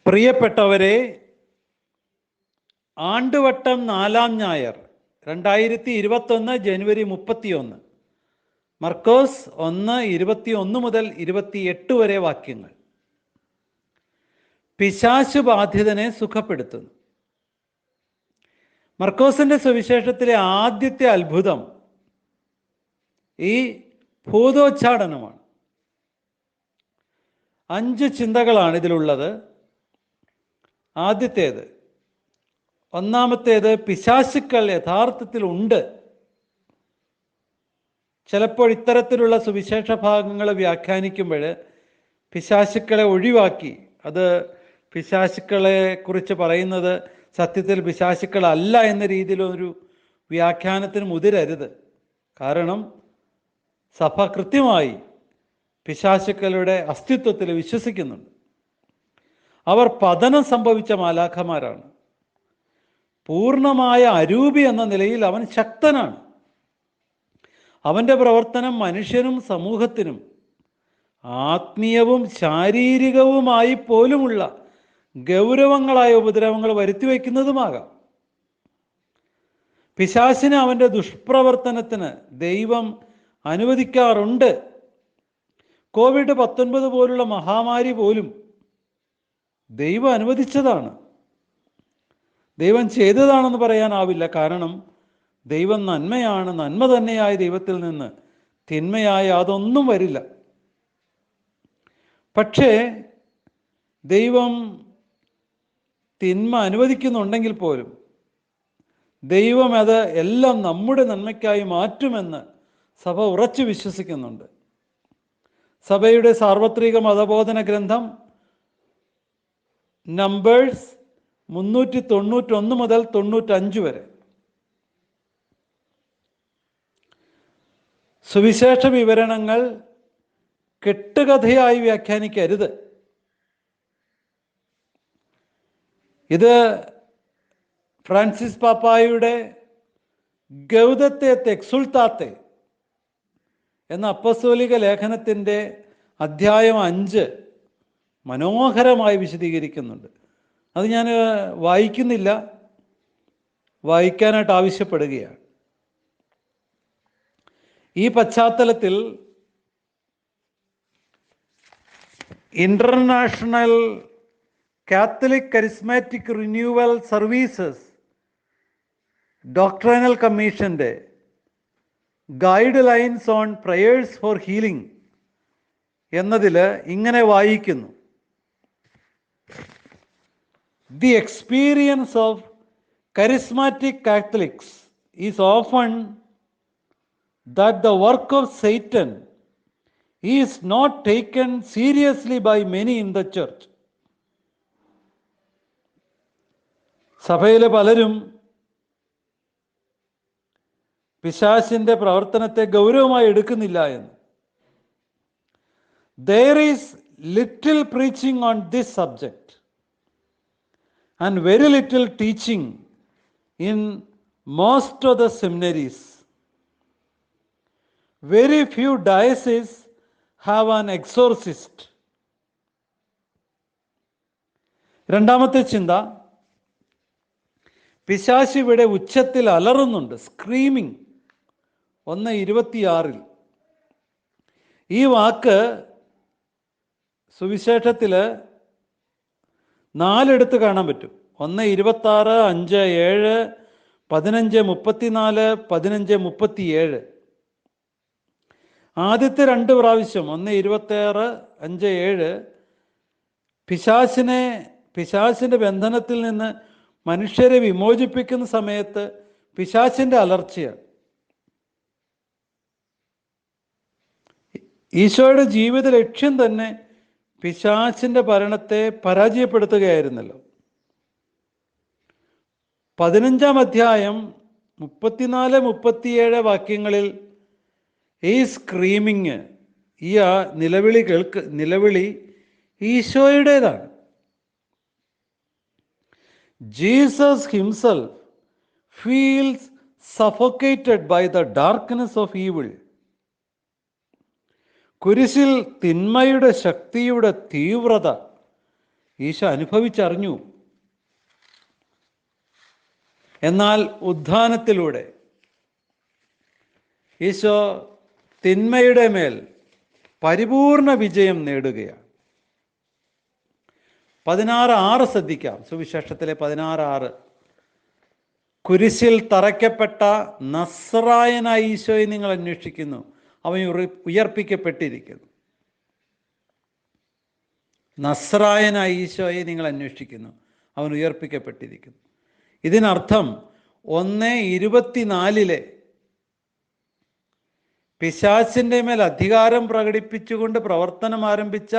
പ്രിയപ്പെട്ടവരെ, ആണ്ടുവട്ടം 4-ാം ഞായർ 2021 ജനുവരി 31, മർക്കോസ് 1:21 മുതൽ 28 വരെ വാക്യങ്ങൾ. പിശാച് ബാധിതനെ സുഖപ്പെടുത്തുന്നു. മർക്കോസിന്റെ സുവിശേഷത്തിലെ ആദ്യത്തെ അത്ഭുതം ഈ ഭൂതോച്ചാടനമാണ്. 5 ചിന്തകളാണ് ഇതിലുള്ളത്. ആദ്യത്തേത്, ഒന്നാമത്തേത്, പിശാചുക്കൾ യഥാർത്ഥത്തിൽ ഉണ്ട്. ചിലപ്പോൾ ഇത്തരത്തിലുള്ള സുവിശേഷ ഭാഗങ്ങൾ വ്യാഖ്യാനിക്കുമ്പോൾ പിശാചുക്കളെ ഒഴിവാക്കി, അത് പിശാചുക്കളെ കുറിച്ച് പറയുന്നത് സത്യത്തിൽ പിശാചുക്കളല്ല എന്ന രീതിയിലൊരു വ്യാഖ്യാനത്തിന് മുതിരരുത്. കാരണം സഭ കൃത്യമായി പിശാചുക്കളുടെ അസ്തിത്വത്തിൽ വിശ്വസിക്കുന്നുണ്ട്. അവർ പതനം സംഭവിച്ച മാലാഖമാരാണ്. പൂർണ്ണമായ അരൂപി എന്ന നിലയിൽ അവൻ ശക്തനാണ്. അവൻ്റെ പ്രവർത്തനം മനുഷ്യനും സമൂഹത്തിനും ആത്മീയവും ശാരീരികവുമായി പോലുമുള്ള ഗൗരവങ്ങളായ ഉപദ്രവങ്ങൾ വരുത്തിവെക്കുന്നതുമാകാം. പിശാചിനെ അവൻ്റെ ദുഷ്പ്രവർത്തനത്തിന് ദൈവം അനുവദിക്കാറുണ്ട്. COVID-19 പോലുള്ള മഹാമാരി പോലും ദൈവം അനുവദിച്ചതാണ്, ദൈവം ചെയ്തതാണെന്ന് പറയാനാവില്ല. കാരണം ദൈവം നന്മയാണ്. നന്മ തന്നെയായ ദൈവത്തിൽ നിന്ന് തിന്മയായ അതൊന്നും വരില്ല. പക്ഷേ ദൈവം തിന്മ അനുവദിക്കുന്നുണ്ടെങ്കിൽ പോലും ദൈവം അത് എല്ലാം നമ്മുടെ നന്മയ്ക്കായി മാറ്റുമെന്ന് സഭ ഉറച്ചു വിശ്വസിക്കുന്നുണ്ട്. സഭയുടെ സാർവത്രിക മതബോധന ഗ്രന്ഥം നമ്പേഴ്സ് 391 മുതൽ 95 വരെ സുവിശേഷ വിവരണങ്ങൾ കെട്ടുകഥയായി വ്യാഖ്യാനിക്കരുത്. ഇത് ഫ്രാൻസിസ് പാപ്പായുടെ ഗൗദത്തെ എക്സുൾത്താത്തെ എന്ന അപ്പസ്തോലിക ലേഖനത്തിൻ്റെ അധ്യായം 5 മനോഹരമായി വിശദീകരിക്കുന്നുണ്ട്. അത് ഞാൻ വായിക്കുന്നില്ല, വായിക്കാനായിട്ട് ആവശ്യപ്പെടുകയാണ്. ഈ പശ്ചാത്തലത്തിൽ international Catholic charismatic renewal services doctrinal കമ്മീഷൻ്റെ guidelines on prayers for healing എന്നതിൽ ഇങ്ങനെ വായിക്കുന്നു: The experience of charismatic Catholics is often that the work of Satan is not taken seriously by many in the church. സഭയിലെ പലരും പിശാചിന്റെ പ്രവർത്തനത്തെ ഗൗരവമായി എടുക്കുന്നില്ല എന്ന്. There is little preaching on this subject and very little teaching in most of the seminaries. Very few dioceses have an exorcist. രണ്ടാമത്തെ ചിന്ത, പിശാച് ഇവിടെ ഉച്ചത്തിൽ അലറുന്നുണ്ട്, സ്ക്രീമിങ്. 1:26 ഈ വാക്ക് സുവിശേഷത്തിൽ 4 കാണാൻ പറ്റും. 1:26, 5:7, 15:34, 15:37. ആദ്യത്തെ 2 പ്രാവശ്യം 1:26, 5:7 പിശാചിൻ്റെ ബന്ധനത്തിൽ നിന്ന് മനുഷ്യരെ വിമോചിപ്പിക്കുന്ന സമയത്ത് പിശാചിൻ്റെ അലർച്ചയാണ്. ഈശോയുടെ ജീവിത ലക്ഷ്യം തന്നെ പിശാചിൻ്റെ ഭരണത്തെ പരാജയപ്പെടുത്തുകയായിരുന്നല്ലോ. 15-ാം അധ്യായം 34-37 വാക്യങ്ങളിൽ ഈ സ്ക്രീമിങ്, ഈ നിലവിളി ഈശോയുടേതാണ്. Jesus himself feels suffocated by the darkness of evil. കുരിശിൽ തിന്മയുടെ ശക്തിയുടെ തീവ്രത ഈശോ അനുഭവിച്ചറിഞ്ഞു. എന്നാൽ ഉത്ഥാനത്തിലൂടെ ഈശോ തിന്മയുടെ മേൽ പരിപൂർണ വിജയം നേടുകയാണ്. 16:6 ശ്രദ്ധിക്കാം. സുവിശേഷത്തിലെ 16:6. കുരിശിൽ തറയ്ക്കപ്പെട്ട നസ്രായനായ ഈശോയെ നിങ്ങൾ അന്വേഷിക്കുന്നു, അവൻ ഉയർപ്പിക്കപ്പെട്ടിരിക്കുന്നു. നസ്രായനായ ഈശോയെ നിങ്ങൾ അന്വേഷിക്കുന്നു, അവൻ ഉയർപ്പിക്കപ്പെട്ടിരിക്കുന്നു. ഇതിനർത്ഥം 1:24 പിശാചിൻ്റെ മേൽ അധികാരം പ്രകടിപ്പിച്ചുകൊണ്ട് പ്രവർത്തനം ആരംഭിച്ച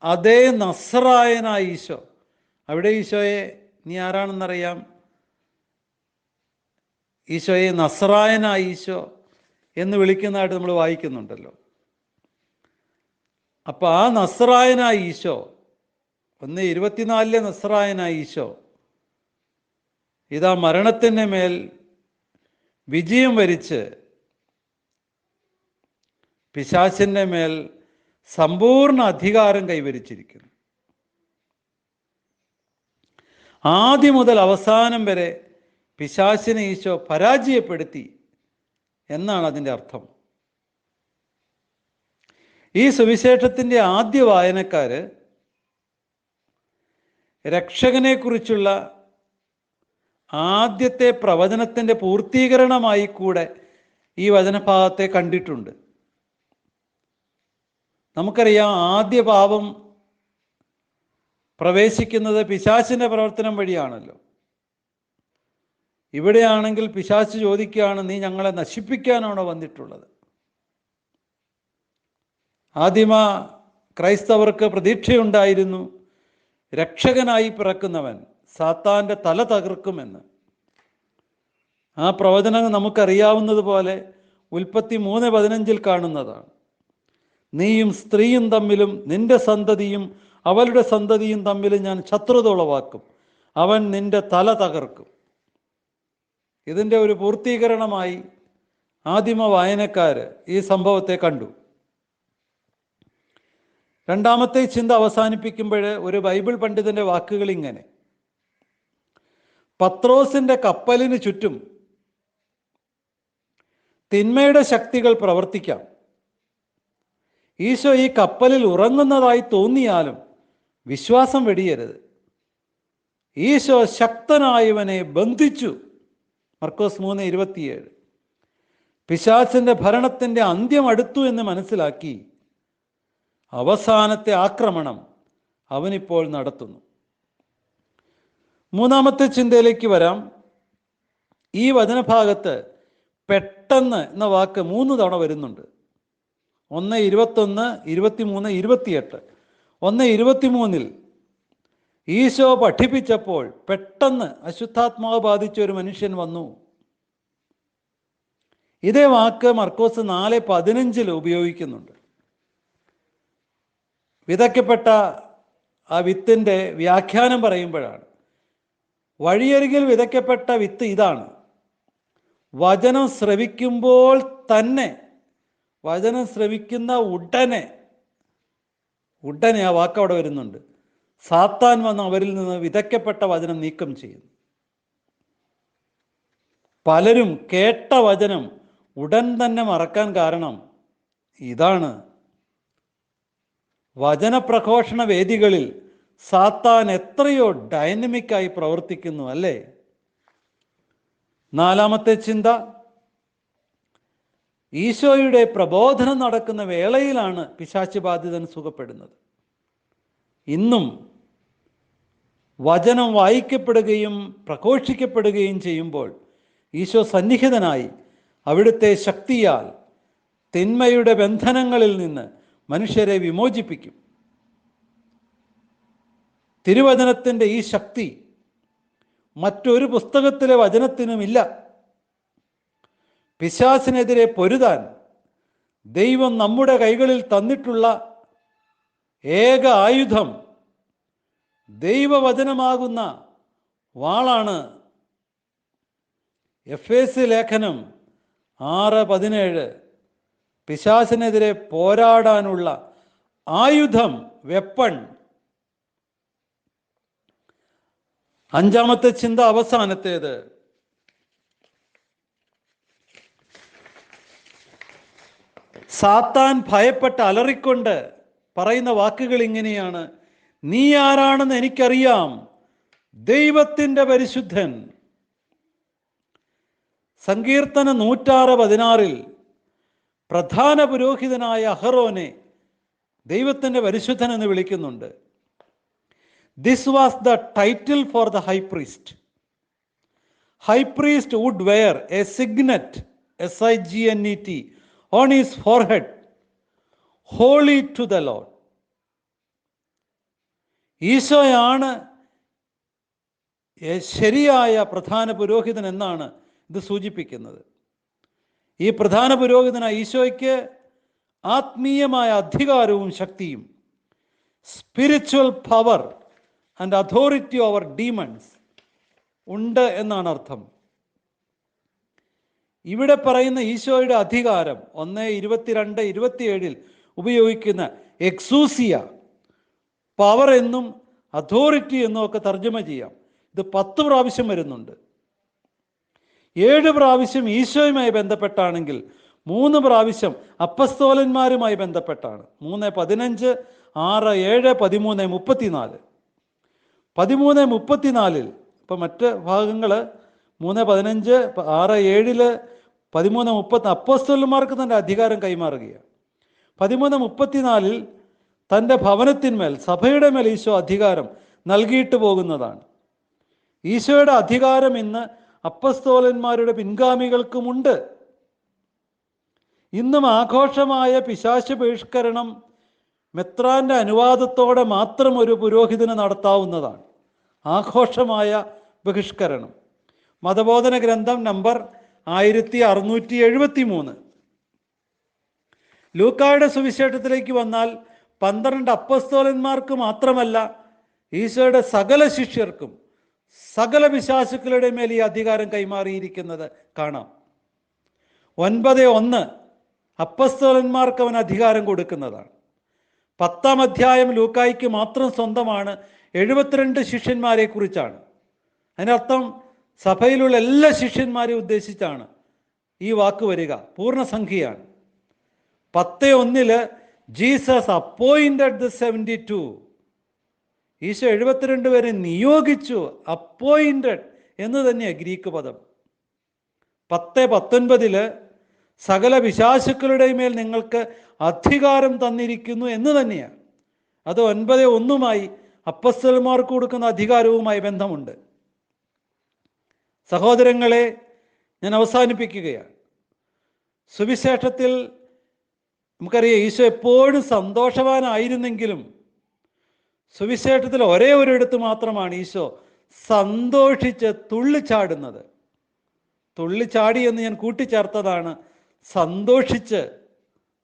അതേ നസ്രായനായ ഈശോ, അവിടെ ഈശോയെ നീ ആരാണെന്നറിയാം? ഈശോയെ നസ്രായനായ ഈശോ എന്ന് വിളിക്കുന്നതായിട്ട് നമ്മൾ വായിക്കുന്നുണ്ടല്ലോ. അപ്പോൾ ആ നസ്രായനായ ഈശോ, 1:24 നസ്രായനായ ഈശോ ഇതാ മരണത്തിൻ്റെ മേൽ വിജയം വരിച്ച് പിശാചിൻ്റെ മേൽ സമ്പൂർണ്ണ അധികാരം കൈവരിച്ചിരിക്കുന്നു. ആദ്യം മുതൽ അവസാനം വരെ പിശാചിനെ ഈശോ പരാജയപ്പെടുത്തി എന്നാണ് അതിൻ്റെ അർത്ഥം. ഈ സുവിശേഷത്തിൻ്റെ ആദ്യ വായനക്കാർ രക്ഷകനെക്കുറിച്ചുള്ള ആദ്യത്തെ പ്രവചനത്തിൻ്റെ പൂർത്തീകരണമായി കൂടെ ഈ വചനഭാഗത്തെ കണ്ടിട്ടുണ്ട്. നമുക്കറിയാം, ആദ്യ പാപം പ്രവേശിക്കുന്നത് പിശാചിൻ്റെ പ്രവർത്തനം വഴിയാണല്ലോ. ഇവിടെയാണെങ്കിൽ പിശാച് ചോദിക്കുകയാണ്, നീ ഞങ്ങളെ നശിപ്പിക്കാനാണോ വന്നിട്ടുള്ളത്? ആദിമ ക്രൈസ്തവർക്ക് പ്രതീക്ഷയുണ്ടായിരുന്നു, രക്ഷകനായി പിറക്കുന്നവൻ സാത്താൻ്റെ തല തകർക്കുമെന്ന്. ആ പ്രവചനം നമുക്കറിയാവുന്നതുപോലെ ഉൽപ്പത്തി 3:15 കാണുന്നതാണ്. നീയും സ്ത്രീയും തമ്മിലും നിന്റെ സന്തതിയും അവളുടെ സന്തതിയും തമ്മിലും ഞാൻ ശത്രുത ഉളവാക്കും, അവൻ നിന്റെ തല തകർക്കും. ഇതിൻ്റെ ഒരു പൂർത്തീകരണമായി ആദിമ വായനക്കാർ ഈ സംഭവത്തെ കണ്ടു. രണ്ടാമത്തെ ചിന്ത അവസാനിപ്പിക്കുമ്പോൾ ഒരു ബൈബിൾ പണ്ഡിതൻ്റെ വാക്കുകൾ ഇങ്ങനെ: പത്രോസിൻ്റെ കപ്പലിന് ചുറ്റും തിന്മയുടെ ശക്തികൾ പ്രവർത്തിക്കാം. ഈശോ ഈ കപ്പലിൽ ഉറങ്ങുന്നതായി തോന്നിയാലും വിശ്വാസം വെടിയരുത്. ഈശോ ശക്തനായവനെ ബന്ധിച്ചു. മർക്കോസ് 3:27. പിശാചിൻ്റെ ഭരണത്തിൻ്റെ അന്ത്യം അടുത്തു എന്ന് മനസ്സിലാക്കി അവസാനത്തെ ആക്രമണം അവനിപ്പോൾ നടത്തുന്നു. മൂന്നാമത്തെ ചിന്തയിലേക്ക് വരാം. ഈ വചനഭാഗത്ത് പെട്ടെന്ന് എന്ന വാക്ക് 3 തവണ വരുന്നുണ്ട്. 1:21, 23, 28. 1:23 ഈശോ പഠിപ്പിച്ചപ്പോൾ പെട്ടെന്ന് അശുദ്ധാത്മാവ് ബാധിച്ച ഒരു മനുഷ്യൻ വന്നു. ഇതേ വാക്ക് മർക്കോസ് 4:15 ഉപയോഗിക്കുന്നുണ്ട്. വിതയ്ക്കപ്പെട്ട ആ വിത്തിൻ്റെ വ്യാഖ്യാനം പറയുമ്പോഴാണ്, വഴിയരികിൽ വിതയ്ക്കപ്പെട്ട വിത്ത് ഇതാണ്. വചനം ശ്രവിക്കുമ്പോൾ തന്നെ, വചനം ശ്രവിക്കുന്ന ഉടനെ ആ വാക്ക് അവിടെ വരുന്നുണ്ട്. സാത്താൻ വന്ന് അവരിൽ നിന്ന് വിതയ്ക്കപ്പെട്ട വചനം നീക്കം ചെയ്യുന്നു. പലരും കേട്ട വചനം ഉടൻ തന്നെ മറക്കാൻ കാരണം ഇതാണ്. വചനപ്രഘോഷണ വേദികളിൽ സാത്താൻ എത്രയോ ഡൈനമിക്കായി പ്രവർത്തിക്കുന്നു, അല്ലേ? നാലാമത്തെ ചിന്ത, ഈശോയുടെ പ്രബോധനം നടക്കുന്ന വേളയിലാണ് പിശാച് ബാധിതൻ സുഖപ്പെടുന്നത്. ഇന്നും വചനം വായിക്കപ്പെടുകയും പ്രഘോഷിക്കപ്പെടുകയും ചെയ്യുമ്പോൾ ഈശോ സന്നിഹിതനായി അവിടുത്തെ ശക്തിയാൽ തിന്മയുടെ ബന്ധനങ്ങളിൽ നിന്ന് മനുഷ്യരെ വിമോചിപ്പിക്കും. തിരുവചനത്തിൻ്റെ ഈ ശക്തി മറ്റൊരു പുസ്തകത്തിലെ വചനത്തിനുമില്ല. പിശാചിനെതിരെ പൊരുതാൻ ദൈവം നമ്മുടെ കൈകളിൽ തന്നിട്ടുള്ള ഏക ആയുധം ദൈവവചനമാകുന്ന വാളാണ്. എഫേസ്യ ലേഖനം 6:17 പിശാചിനെതിരെ പോരാടാനുള്ള ആയുധം, വെപ്പൺ, അഞ്ചാമത്തെ ചിന്ത, അവസാനത്തേത്. സാത്താൻ ഭയപ്പെട്ട് അലറിക്കൊണ്ട് പറയുന്ന വാക്കുകൾ ഇങ്ങനെയാണ്: നീ ആരാണെന്ന് എനിക്കറിയാം, ദൈവത്തിൻ്റെ പരിശുദ്ധൻ. സങ്കീർത്തന 106:16 പ്രധാന പുരോഹിതനായ അഹറോനെ ദൈവത്തിൻ്റെ പരിശുദ്ധൻ എന്ന് വിളിക്കുന്നുണ്ട്. This was the title for the high priest. High priest would wear a signet, SIGNET, on his forehead, holy to the Lord. ഈശോയാണ് ശരിയായ പ്രധാന പുരോഹിതൻ എന്നാണ് ഇത് സൂചിപ്പിക്കുന്നത്. ഈ പ്രധാന പുരോഹിതനായ ഈശോയ്ക്ക് ആത്മീയമായ അധികാരവും ശക്തിയും, spiritual power and authority over demons ഉണ്ട് എന്നാണ് അർത്ഥം. ഇവിടെ പറയുന്ന ഈശോയുടെ അധികാരം 1:22-27 ഉപയോഗിക്കുന്ന എക്സൂസിയ, പവർ എന്നും അതോറിറ്റി എന്നും ഒക്കെ തർജ്ജമ ചെയ്യാം. ഇത് 10 പ്രാവശ്യം വരുന്നുണ്ട്. 7 പ്രാവശ്യം ഈശോയുമായി ബന്ധപ്പെട്ടാണെങ്കിൽ 3 പ്രാവശ്യം അപ്പസ്തോലന്മാരുമായി ബന്ധപ്പെട്ടാണ്. 3:15, 6:7, 13:34. 13:34 ഇപ്പം മറ്റ് ഭാഗങ്ങൾ 3:15, 6:7, 13:30 അപ്പോസ്തലന്മാർക്ക് തൻ്റെ അധികാരം കൈമാറുകയാണ്. 13:34 തൻ്റെ ഭവനത്തിന്മേൽ, സഭയുടെ മേൽ ഈശോ അധികാരം നൽകിയിട്ട് പോകുന്നതാണ്. ഈശോയുടെ അധികാരം ഇന്ന് അപ്പസ്തോലന്മാരുടെ പിൻഗാമികൾക്കുമുണ്ട്. ഇന്നും ആഘോഷമായ പിശാച് ബഹിഷ്കരണം മെത്രാൻ്റെ അനുവാദത്തോടെ മാത്രം ഒരു പുരോഹിതന് നടത്താവുന്നതാണ്. ആഘോഷമായ ബഹിഷ്കരണം. മതബോധന ഗ്രന്ഥം നമ്പർ 1673. ലൂക്കായുടെ സുവിശേഷത്തിലേക്ക് വന്നാൽ 12 അപ്പസ്തോലന്മാർക്ക് മാത്രമല്ല, ഈശോയുടെ സകല ശിഷ്യർക്കും സകല പിശാചുക്കളുടെ മേൽ ഈ അധികാരം കൈമാറിയിരിക്കുന്നത് കാണാം. 9:1 അപ്പസ്തോലന്മാർക്ക് അവൻ അധികാരം കൊടുക്കുന്നതാണ്. 10-ാം അധ്യായം ലൂക്കായ്ക്ക് മാത്രം സ്വന്തമാണ്. 72 ശിഷ്യന്മാരെ കുറിച്ചാണ്. അതിനർത്ഥം സഭയിലുള്ള എല്ലാ ശിഷ്യന്മാരെയും ഉദ്ദേശിച്ചാണ് ഈ വാക്ക് വരിക. പൂർണ്ണസംഖ്യയാണ്. 10:1 ജീസസ് അപ്പോയിന്റഡ് ദ 72. ഈശോ 72 പേരെ നിയോഗിച്ചു. അപ്പോയിന്റഡ് എന്ന് തന്നെയാണ് ഗ്രീക്ക് പദം. 10:19 സകല പിശാചുക്കളുടെ മേൽ നിങ്ങൾക്ക് അധികാരം തന്നിരിക്കുന്നു എന്ന് തന്നെയാണ്. അത് 9:1 അപ്പസ്തലന്മാർക്ക് കൊടുക്കുന്ന അധികാരവുമായി ബന്ധമുണ്ട്. സഹോദരങ്ങളെ, ഞാൻ അവസാനിപ്പിക്കുകയാണ്. സുവിശേഷത്തിൽ നമുക്കറിയാം ഈശോ എപ്പോഴും സന്തോഷവാനായിരുന്നെങ്കിലും സുവിശേഷത്തിൽ ഒരേ ഒരിടത്ത് മാത്രമാണ് ഈശോ സന്തോഷിച്ച് തുള്ളിച്ചാടുന്നത്. തുള്ളിച്ചാടി എന്ന് ഞാൻ കൂട്ടിച്ചേർത്തതാണ് സന്തോഷിച്ച്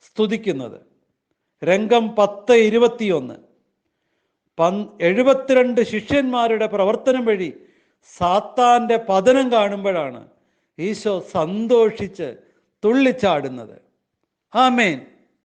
സ്തുതിക്കുന്നത്. രംഗം 10:21. 72 ശിഷ്യന്മാരുടെ പ്രവർത്തനം വഴി സാത്താൻ്റെ പതനം കാണുമ്പോഴാണ് ഈശോ സന്തോഷിച്ച് തുള്ളിച്ചാടുന്നത്. ആമേൻ.